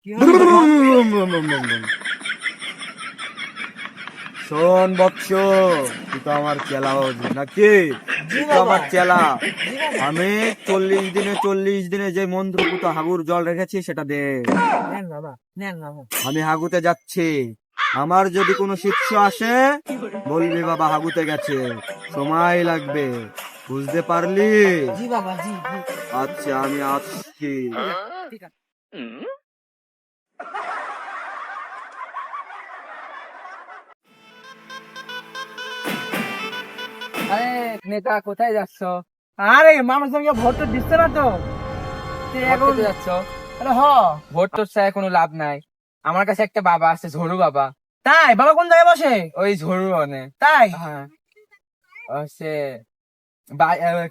শোন বৎস, তুই তো আমার চেলা হবি নাকি? তুই তো আমার চেলা। আমি 40 দিনে যে মন্ত্রপুত হাগুর জল রেখেছি সেটা দে। নেন বাবা, নেন বাবা। আমি হাগুতে যাচ্ছি। আমার যদি কোনো শিষ্য আসে বলবি বাবা হাগুতে গেছে, সময় লাগবে, বুঝতে পারলি? জি বাবা, জি জি। আচ্ছা, আমি আসছি। ঠিক আছে। আরে নেতা, কোথায় যাচ্ছ? আরে মানুষজনকে ভোট তো দিচ্ছে না তো। এখন যাচ্ছ? আরে হ, ভোট তো চাই কোনো লাভ নাই। আমার কাছে একটা বাবা আছে, ঝরু বাবা। তাই? বাবা কোন জায়গায় বসে? ওই ঝরু বনে। তাই? হ্যাঁ। হচ্ছে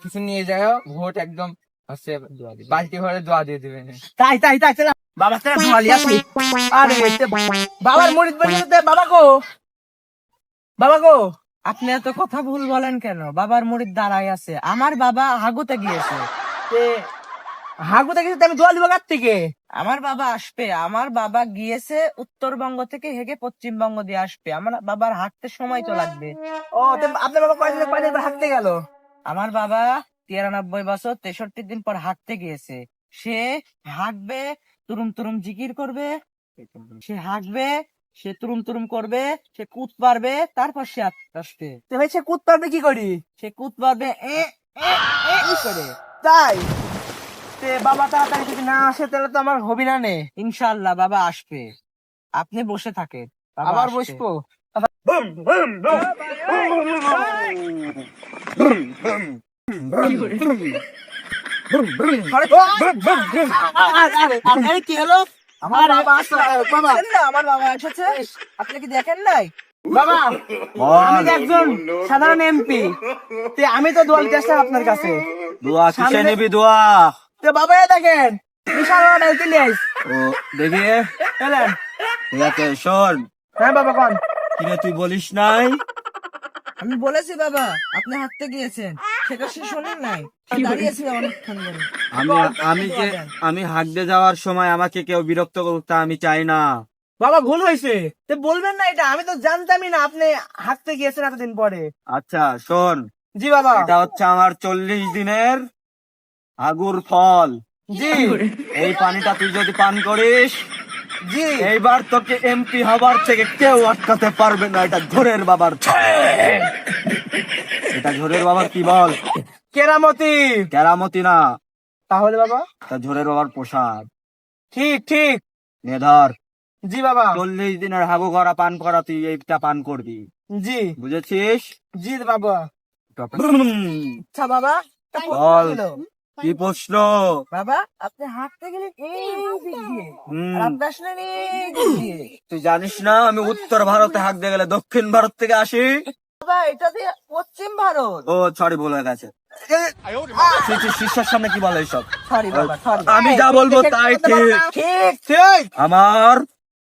কিছু নিয়ে যাও, ভোট একদম হচ্ছে বালতি ভরে দোয়া দিয়ে দিবেন। তাই তাই তাই, চল বাবা তারা দোয়া লিয়ে আসি। আরে বাবার মুরিদ বলতে বাবা গো, বাবা গো, আপনি এত কথা ভুল বলেন কেন? বাবার মুরিদ দাঁড়াই আছে। আমার বাবা হাগুতে গিয়েছে। হাগুতে গেছে, আমি দোয়া দিব কার থেকে? আমার বাবা আসবে। আমার বাবা গিয়েছে উত্তরবঙ্গ থেকে হেগে পশ্চিমবঙ্গ দিয়ে আসবে। আমার বাবার হাঁটতে সময় তো লাগবে। ও, আপনার বাবা কয়দিন পর হাঁটতে গেল? আমার বাবা 93 বছর 63 দিন পর হাঁটতে গিয়েছে। সে হাঁটবে, তুরুম তুরুম জিকির করবে। সে হাঁটবে, সে তুরুম তুরুম করবে, সে কুদ পারবে, তারপর সে আসবে। তো ভাই, সে কুদ পারবে কি করি? সে কুদ পারবে করে। তাই? বাবা তাড়াতাড়ি যদি না আসে তাহলে তো আমার হবি না নে। ইনশাআল্লাহ বাবা আসবে, আপনি বসে থাকেন। আবার বসবো? আরে কি হলো? আমার বাবা আসছে। বাবা, আমার বাবা এসেছে, আপনি কি দেখেন নাই? বাবা, আমি তো একজন সাধারণ এমপি, আমি তো দোয়া নিতে আসলাম আপনার কাছে। দোয়া কিসে নিবি দোয়া? বাবা দেখেন, বিশাল ডাইতেলিয়াস। ও দেখি। এলেন? ঠিক আছে, শোন। হ্যাঁ বাবা, কোন? কিরে তুই বলিস নাই? আমি বলেছি বাবা, আপনি হাঁটতে গিয়েছেন, সেটা সে শোনেন নাই। দাঁড়িয়েছিল অনেকক্ষণ ধরে। আমি আমি যে আমি হাঁটতে যাওয়ার সময় আমাকে কেউ বিরক্ত করুক তা আমি চাই না। বাবা ভুল হয়েছে, তো বলবেন না এটা? আমি তো জানতামই না আপনি হাঁটতে গিয়েছেন এতদিন পরে। আচ্ছা শোন, জি বাবা। এটা হচ্ছে আমার 40 দিনের আগুর ফল। জি। এই পানিটা তুই যদি পান করিস, জি। এইবার তোকে এমপি হবার থেকে কেউ আটকাতে পারবে না। এটা ঝোরের বাবার এটা ঝোরের বাবার কি বল? কেরামতি। কেরামতি না, তাহলে বাবা? এটা ঝোরের বাবার প্রসাদ। ঠিক ঠিক। নে ধর। জি বাবা। 40 দিনের হাগু করা পান করা, তুই এইটা পান করবি, জি। বুঝেছিস? জি বাবা। আচ্ছা বাবা, বল, কি প্রশ্ন? বাবা, আপনি হাঁটতে গেলেন এই দিক দিয়ে, আর আপনি আসলেন এই দিক দিয়ে। তুই জানিস না আমি উত্তর ভারতে হাঁকতে গেলে দক্ষিণ ভারত থেকে আসি? বাবা, এটা দিয়ে পশ্চিম ভারত। ও সরি, বলে গেছে। শিষ্যের সামনে কি বলে এইসব? সরি বাবা, সরি। আমি যা বলবো তাই ঠিক। ঠিক ঠিক। আমার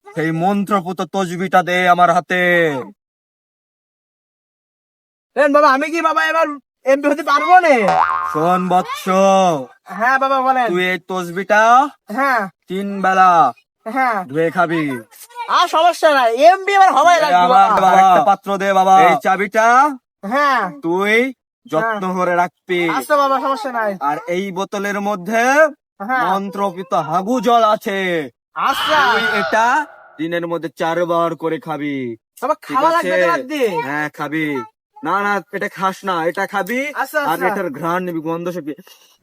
সেই মন্ত্রপুত তসবিটা দে আমার হাতে। বাবা, আমি কি বাবা এবার এমপি হতে পারবো না? শোন বৎস, হ্যাঁ বাবা বলেন। তুই এই তসবিটা হ্যাঁ 3 বেলা হ্যাঁ, ধুয়ে খাবি। আর সমস্যা নাই, এমপি এবার হবাই লাগবে আমার বাবা। একটা পাত্র দে বাবা। এই চাবিটা হ্যাঁ তুই যত্ন করে রাখবি। আচ্ছা বাবা, সমস্যা নাই। আর এই বোতলের মধ্যে হ্যাঁ মন্ত্রপিত হাগু জল আছে। আচ্ছা তুই এটা দিনের মধ্যে 4 বার করে খাবি। বাবা, ঠিক খাওয়া আছে? লাগবে রাত দিয়ে? হ্যাঁ খাবি। না না, এটা খাস না, এটা খাবি। আচ্ছা, আর আচ্ছা। এটার ঘ্রাণ নিবি, গন্ধ শুকবি।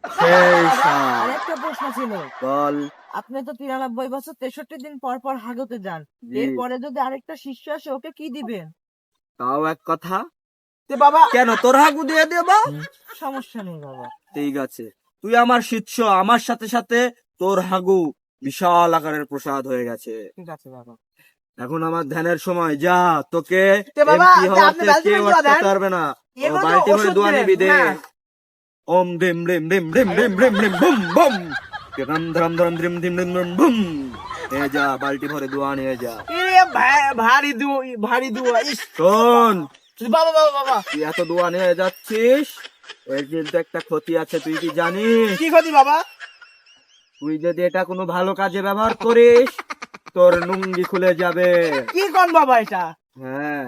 সেই স্বাদ। আরেকটা প্রশ্ন ছিল, বল। আপনি তো 93 বছর 63 দিন পর পর হাগতে যান, জি। এরপরে যদি আরেকটা শিষ্য আসে, ওকে কি দিবেন? তাও এক কথা। বাবা কেন তোর হাগু দিয়ে দেবো? সমস্যা নেই বাবা। ঠিক আছে, তুই আমার শিষ্য, আমার সাথে সাথে তোর হাগু বিশাল আকারের প্রসাদ হয়ে গেছে। ঠিক আছে বাবা। এখন আমার ধ্যানের সময়, যা, তোকে বাবা, এমপি হওয়ার আপনি থেকে বালতি কেউ করে দোয়া আটকাতে দেন। পারবে না। এগুলো তো বালতি করে ওষুধ দোয়া দেন, নিবি দে। হ্যাঁ। ওম ডিম ডিম ডিম ডিম ডিম ডিম ডিম বুম বুম। ধরম ধরম ধরম ডিম ডিম ডিম ডিম বুম। নিয়ে যা, বালতি ভরে দোয়া নিয়ে যা। ভারী দুয়া। শোন, বাবা বাবা বাবা, তুই এত দোয়া নিয়ে যাচ্ছিস, এর কিন্তু একটা ক্ষতি আছে, তুই কি জানিস? কি ক্ষতি বাবা? তুই যদি এটা কোনো ভালো কাজে ব্যবহার করিস তোর লুঙ্গি খুলে যাবে। কি কোন বাবা এটা? হ্যাঁ,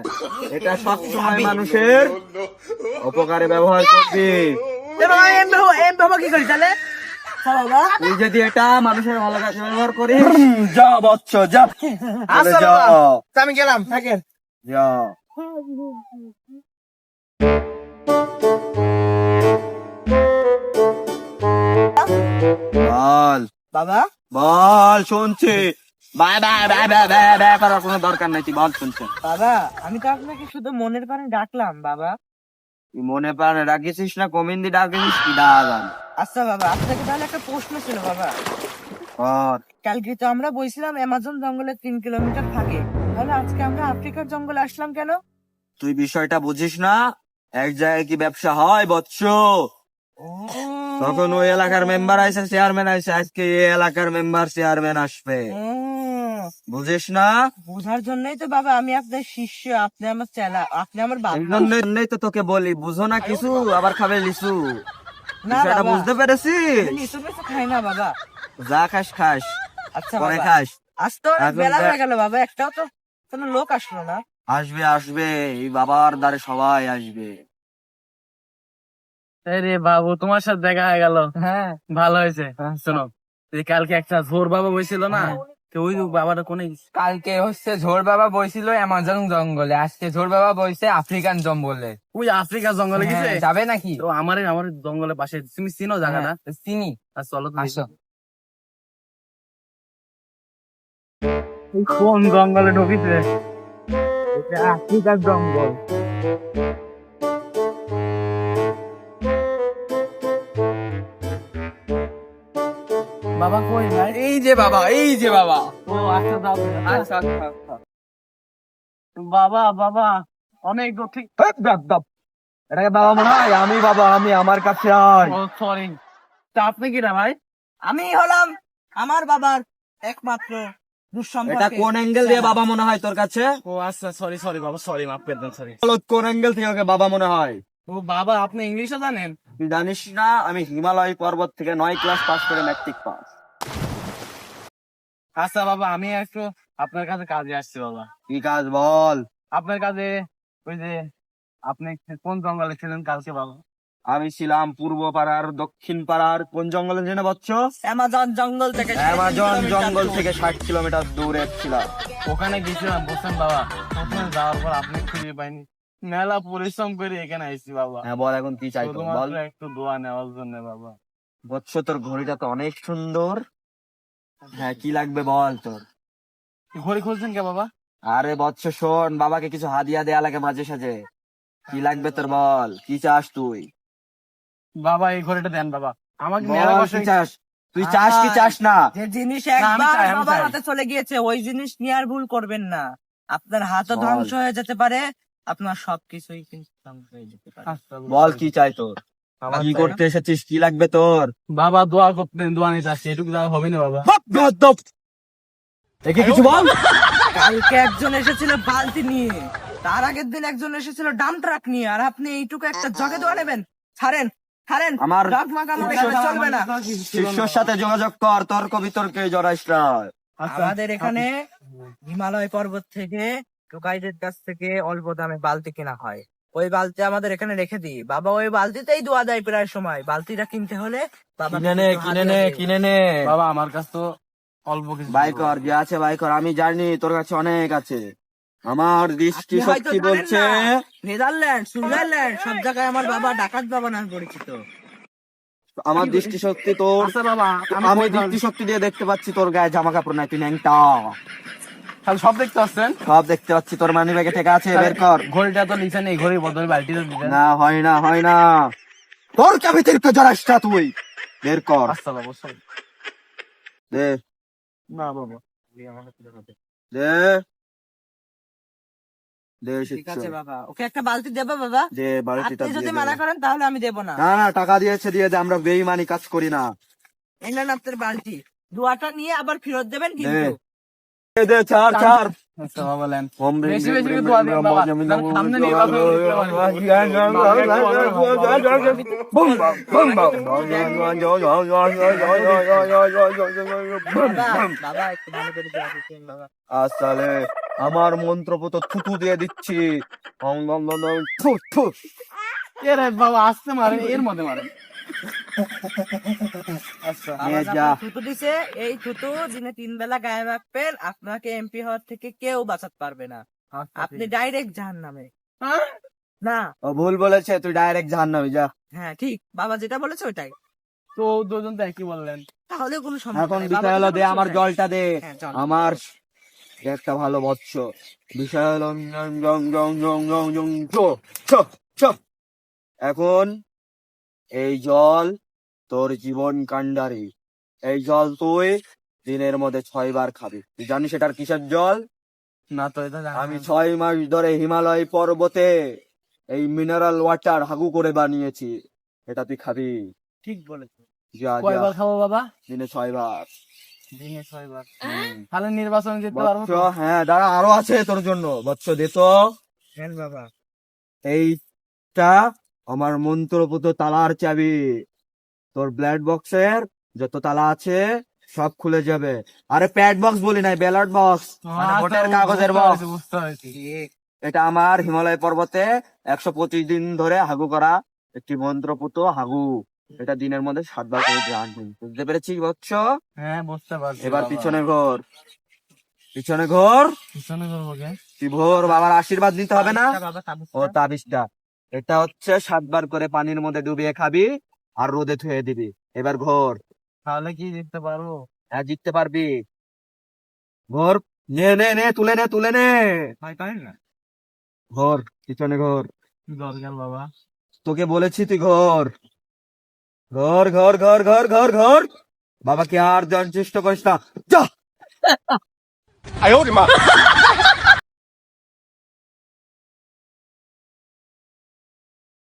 এটা সবসময় মানুষের উপকারে ব্যবহার করবি। এ বাবা, এম বাবা কি করি তাহলে? হ্যাঁ বাবা। তুই যদি এটা মানুষের ভালো কাজে ব্যবহার করিস, যা বচ্চ যা, আচ্ছা যা বাবা, তা আমি গেলাম, থাকেন। যা। বল বাবা, বল, শুনছি। Bye bye bye bye bye bye করার কোনো দরকার নাই, তুই বল শুনছি। বাবা, আমি তো আপনাকে শুধু মনের পানে ডাকলাম বাবা। তুই মনে প্রাণে ডাকিছিস না কমিন্দি ডাকিছিস কি ডাকান? আচ্ছা বাবা, আপনাকে তাহলে একটা প্রশ্ন ছিল বাবা। কর। কালকে তো আমরা বলছিলাম অ্যামাজন জঙ্গলে 3 কিলোমিটার থাকে, তাহলে আজকে আমরা আফ্রিকার জঙ্গলে আসলাম কেন? তুই বিষয়টা বুঝিস না? এক জায়গায় কি ব্যবসা হয় বৎস? ও, তখন ওই এলাকার মেম্বার আইসে, চেয়ারম্যান আইসে, আজকে এই এলাকার মেম্বার চেয়ারম্যান আসবে, ও, বুঝিস না? বোঝার জন্যই তো বাবা আমি আপনার শিষ্য, আপনি আমার চেলা, আপনি আমার এই বাবা। জন্যই তো তোকে বলি, বুঝো না কিছু আবার খাবে লিসু। না বিষয়টা বাবা, বুঝতে পেরেছিস? আমি এসব কিছু খাই না বাবা। যা খাস খাস, আচ্ছা পরে বাবা, খাস। আজ তো অনেক এখন বেলা দেখ- হয়ে গেল বাবা, একটাও তো কোনো লোক আসলো না। আসবে আসবে, এই বাবার দ্বারে সবাই আসবে। আরে বাবু, তোমার সাথে দেখা হয়ে গেল, হ্যাঁ, ভালো হয়েছে। শোনো, এই কালকে একটা ঝোর বাবা বইছিল না, তো ওই বাবাটা কোনে গেছে? কালকে হচ্ছে ঝোর বাবা বইছিল অ্যামাজন জঙ্গলে, আজকে ঝোর বাবা বইছে আফ্রিকান জঙ্গলে। ওই আফ্রিকা জঙ্গলে গেছে। হ্যাঁ, যাবে নাকি? তো আমার জঙ্গলের পাশে, তুমি চিনো জায়গাটা? হ্যাঁ, চিনি। আর চলো তুমি। আসো। কোন জঙ্গলে ঢুকিছে? এটা আফ্রিকার জঙ্গল। বাবা কই ভাই? এই যে বাবা, এই যে বাবা। ও আচ্ছা, দাও তুমি। আচ্ছা, আচ্ছা, আচ্ছা। বাবা বাবা, অনেক দূর থেকে। এটাকে বাবা মনে হয়? আমি বাবা, আমি আমার কাছে আয়। ও সরি, তা আপনি কি না ভাই? আমি হলাম আমার বাবার একমাত্র এটা দুঃসম্পর্কের কোন অ্যাঙ্গেল দিয়ে চেলা। বাবা মনে হয় তোর কাছে? ও আচ্ছা, সরি সরি বাবা, সরি, মাফ করে দেন, সরি। বলো, কোন অ্যাঙ্গেল থেকে ওকে বাবা মনে হয়? ও বাবা, আপনি ইংলিশও জানেন? তুই জানিস না আমি হিমালয় পর্বত থেকে 9 ক্লাস পাস করে ম্যাট্রিক পাস। আচ্ছা বাবা, আমি একটু আপনার কাছে কাজে আসছি বাবা। কি কাজ বল? আপনার কাছে ওই যে, আপনি কোন জঙ্গলে ছিলেন কালকে বাবা? আমি ছিলাম পূর্ব পাড়ার দক্ষিণ পাড়ার কোন জঙ্গলে জেনে পাচ্ছ? অ্যামাজন জঙ্গল থেকে অ্যামাজন 3 জঙ্গল কিলোমিটার থেকে 60 কিলোমিটার দূরে ছিলাম। ওখানে গেছিলাম, বুঝছেন বাবা, ওখানে যাওয়ার পর আপনি খুঁজে পাইনি, মেলা পরিশ্রম করে এখানে আইছি বাবা, হ্যাঁ বল, এখন কি চাই তোর বল? শুধুমাত্র একটু দোয়া নেওয়ার জন্য বাবা। বৎস, তোর ঘড়িটা তো অনেক সুন্দর। হ্যাঁ, কি লাগবে বল তোর? ঘড়ি খুলছেন কে বাবা? আরে বৎস শোন, বাবাকে কিছু হাদিয়া দেয়া লাগে মাঝে সাঝে। কি লাগবে তোর বল? কি চাস তুই? বাবা এই ঘড়িটা দেন বাবা, আমাকে বল, মেলা কি বছর। চাস? তুই চাস কি চাস না? যে জিনিস না, আমি একবার চাই, আমি বাবার চাই। হাতে চলে গিয়েছে ওই জিনিস নিয়ে আর ভুল করবেন না। আপনার হাতও বল। ধ্বংস হয়ে যেতে পারে, আপনার সবকিছুই কিন্তু ধ্বংস হয়ে যেতে পারে। বল কি চাই তোর? আমার কি চাই- করতে এসেছিস? কি লাগবে তোর? বাবা দোয়া করতেন, দোয়া নিতে আসছি, এটুকু যাওয়া হবে না বাবা। একে কিছু বল। কালকে একজন এসেছিল বালতি নিয়ে, তার আগের দিন একজন এসেছিল ডাম ট্রাক নিয়ে, আর আপনি এইটুকু একটা জগে দোয়া নেবেন? ছাড়েন, ছাড়েন, আমার ডাক মাগানো এখানে চলবে না। শিষ্যর সাথে যোগাযোগ কর, তর্ক বিতর্কে জড়াইস না। আচ্ছা, আমাদের এখানে হিমালয় পর্বত থেকে টোকাইদের কাছ থেকে অল্প দামে বালতি কেনা হয়, ওই বালতি আমাদের এখানে রেখে দিই। বাবা ওই বালতিতেই দোয়া দেয় প্রায় সময়। বালতিটা কিনতে হলে বাবা কিনে নে, কিনে নে, কিনে নে। বাবা আমার কাছে তো অল্প কিছু। বাই কর, যে আছে বাই কর। আমি জানি তোর কাছে অনেক আছে। আমার দৃষ্টি শক্তি বলছে। নেদারল্যান্ড, সুইজারল্যান্ড সব জায়গায় আমার বাবা ডাকাত বাবা নামে পরিচিত। আমার দৃষ্টি শক্তি তোর, আচ্ছা বাবা, আমি দৃষ্টি শক্তি দিয়ে দেখতে পাচ্ছি তোর গায়ে জামা কাপড় নাই, তুই ন্যাংটা। তাহলে সব দেখতে পাচ্ছেন? সব দেখতে পাচ্ছি, তোর মানি ব্যাগে থেকে আছে, বের কর। ঘড়িটা তো নিচে নেই, ঘড়ির বদলে বালতিটা দিলেন। না, হয় না, হয় না। তোর কাছে তিরকে জড়াইস না তুই, বের কর। আচ্ছা বাবা, সরি। দে না বাবা, দে দে, ঠিক আছে শিষ্য। বাবা, ওকে একটা বালতি দেবো বাবা? দে, বালতিটা আপনি যদি দিয়ে মানা দে। করেন তাহলে আমি দেবো না। না না, টাকা দিয়েছে দিয়ে দে, আমরা বেইমানি কাজ করি না। এই নেন আপনার বালতি, দোয়াটা নিয়ে আবার ফেরত দেবেন কিন্তু। দে। দে ছাড় ছাড় আচ্ছা বাবা লেন ওম রিং বেশি রিং বেশি রিং দোয়া রিং দিন রিং বাবা। রিং রিং কারণ সামনে নির্বাচন বুম বুম বাবা একটু ভালো করে দোয়া দিতেন বাবা। আসলে আমার মন্ত্রপুত থুতু দিয়ে দিচ্ছি ওম ওম ওম ওম, থু থু এরে বাবা আসতে মারেন এর মধ্যে মারেন। আচ্ছা নিয়ে বাবা যা যখন থুতু দিছে, এই থুতু দিনে 3 বেলা গায়ে রাখবেন, আপনাকে এমপি হওয়ার থেকে কেউ বাঁচাতে পারবে না। আপনি ডাইরেক্ট জাহান্নামে। হ্যাঁ? না, ও ভুল বলেছে, তুই ডাইরেক্ট জাহান্নামে যা। হ্যাঁ ঠিক, বাবা যেটা বলেছে ওইটাই। তো দুজন তো একই বললেন। তাহলে কোনো সমস্যা এখন নাই, বিষয় বাবা হলো যেটা দে বলেছে আমার ওইটাই। জলটা দে হ্যাঁ, জল। আমার একটা ভালো বৎস বিষয় হলো জং জং জং জং জং চো চো চো। এখন এই জল তোর জীবন কাণ্ডারি। এই জল তুই দিনের মধ্যে 6 বার খাবি। তুই জানিস এটার কিসের জল? না তো এটা জানি আমি না। 6 মাস ধরে হিমালয় পর্বতে এই মিনারেল ওয়াটার হাগু করে বানিয়েছি, এটা তুই খাবি। ঠিক বলেছে। যা যা কয়বার খাবো বাবা? দিনে 6 বার। দিনে 6 বার। হুম। তাহলে নির্বাচন জিততে পারবো বৎস, তো? হ্যাঁ দাঁড়া আরো আছে তোর জন্য। বৎস দে তো হ্যাঁ বাবা। এইটা আমার মন্ত্রপুত তালার চাবি। তোর ব্লাড বক্সের যত তালা আছে সব খুলে যাবে। আরে প্যাড বক্স বলি নাই, ব্যালট বক্স মানে আচ্ছা, ভোটের বুঝতে কাগজের পেরেছি, বক্স। বুঝতে পেরেছি। এটা আমার হিমালয় পর্বতে 125 দিন ধরে হাগু করা একটি মন্ত্রপুত হাগু। এটা দিনের মধ্যে 7 বার করে জানবি। বুঝতে পেরেছিস বৎস? হ্যাঁ বুঝতে পারছি এবার বাবা। পিছনে ঘর, পিছনে ঘর। পিছনে করবো কে? তুই ভোর বাবার আশীর্বাদ নিতে হবে না? আচ্ছা বাবা, তাবিজটা। ও তাবিজটা এটা হচ্ছে 7 বার করে পানির মধ্যে ডুবিয়ে খাবি আর রোদে থুয়ে দিবি। এবার ঘর, তাহলে কি জিততে পারবো? হ্যাঁ জিততে পারবি। ঘর, নে নে নে, তুলে নে তুলে নে। ভয় পারেন না? ঘর, পিছনে ঘর। কি দরকার বাবা? তোকে বলেছি তুই ঘর ঘর ঘর ঘর ঘর ঘর ঘর। বাবাকে আর জন চেষ্টা করিস না, যা।